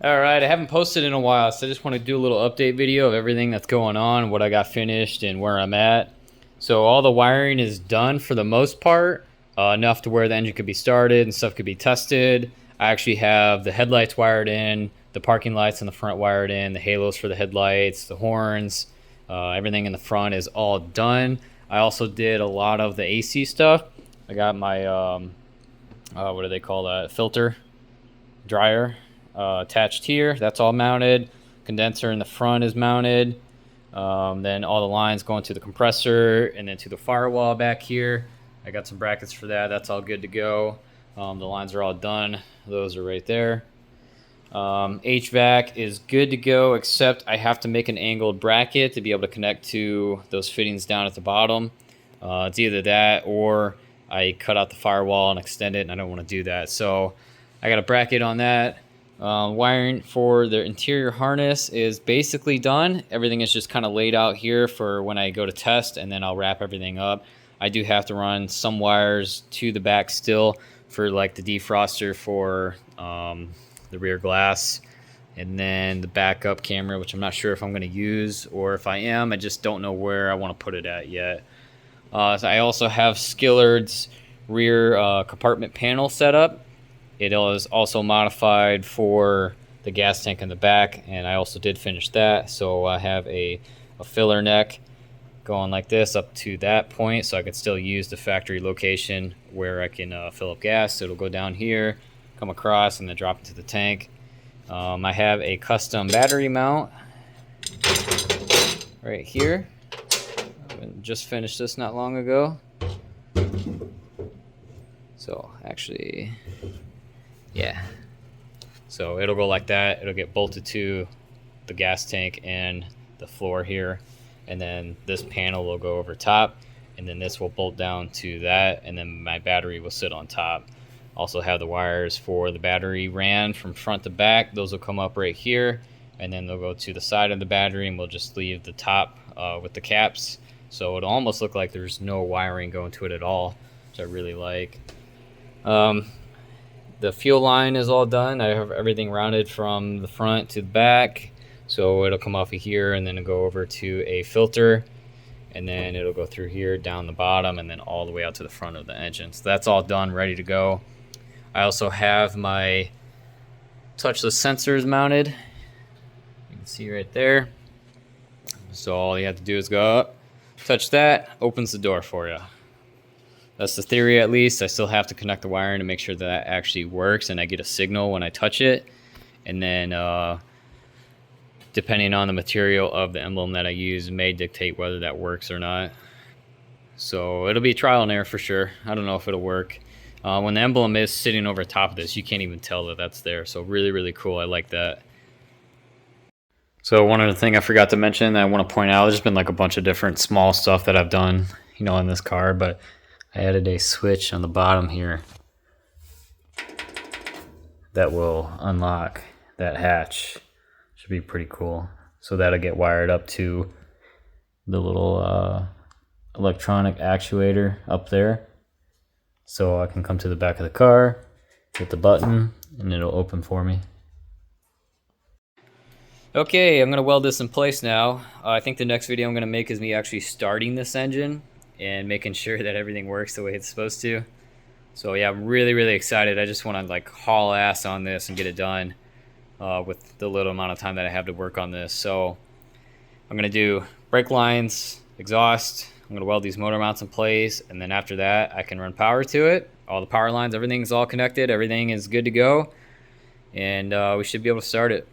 Alright, I haven't posted in a while, so I just want to do a little update video of everything that's going on, what I got finished, and where I'm at. So all the wiring is done for the most part, enough to where the engine could be started and stuff could be tested. I actually have the headlights wired in, the parking lights in the front wired in, the halos for the headlights, the horns, everything in the front is all done. I also did a lot of the AC stuff. I got my, what do they call that, filter dryer attached here. That's all mounted. Condenser in the front is mounted. Then all the lines going to the compressor and then to the firewall back here. I got some brackets for that. That's all good to go. The lines are all done. Those are right there. HVAC is good to go, except I have to make an angled bracket to be able to connect to those fittings down at the bottom. It's either that or I cut out the firewall and extend it, and I don't want to do that. So I got a bracket on that. Wiring for the interior harness is basically done. Everything is just kind of laid out here for when I go to test, and then I'll wrap everything up. I do have to run some wires to the back still for like the defroster for the rear glass, and then the backup camera, which I'm not sure if I'm going to use, or if I am, I just don't know where I want to put it at yet. So I also have Skillard's rear compartment panel set up. It is also modified for the gas tank in the back, and I also did finish that. So I have a filler neck going like this up to that point, so I could still use the factory location where I can fill up gas. So it'll go down here, come across, and then drop into the tank. I have a custom battery mount right here. I just finished this not long ago. So actually, yeah, so it'll go like that. It'll get bolted to the gas tank and the floor here, and then this panel will go over top, and then this will bolt down to that, and then my battery will sit on top. Also have the wires for the battery ran from front to back. Those will come up right here, and then they'll go to the side of the battery, and we'll just leave the top with the caps. So it'll almost look like there's no wiring going to it at all, which I really like. The fuel line is all done. I have everything rounded from the front to the back. So it'll come off of here, and then it'll go over to a filter, and then it'll go through here, down the bottom, and then all the way out to the front of the engine. So that's all done, ready to go. I also have my touchless sensors mounted. You can see right there. So all you have to do is go up, touch that, opens the door for you. That's the theory, at least. I still have to connect the wiring to make sure that actually works and I get a signal when I touch it. And then depending on the material of the emblem that I use may dictate whether that works or not. So it'll be trial and error for sure. I don't know if it'll work. When the emblem is sitting over top of this, you can't even tell that that's there. So really, really cool. I like that. So one other thing I forgot to mention that I want to point out, there's been like a bunch of different small stuff that I've done, you know, in this car, but I added a switch on the bottom here that will unlock that hatch. Should be pretty cool. So that'll get wired up to the little electronic actuator up there. So I can come to the back of the car, hit the button, and it'll open for me. Okay, I'm gonna weld this in place now. I think the next video I'm gonna make is me actually starting this engine and making sure that everything works the way it's supposed to. So yeah, I'm really, really excited. I just want to like haul ass on this and get it done with the little amount of time that I have to work on this. So I'm gonna do brake lines, exhaust. I'm gonna weld these motor mounts in place, and then after that I can run power to it. All the power lines, everything's all connected, everything is good to go, and we should be able to start it.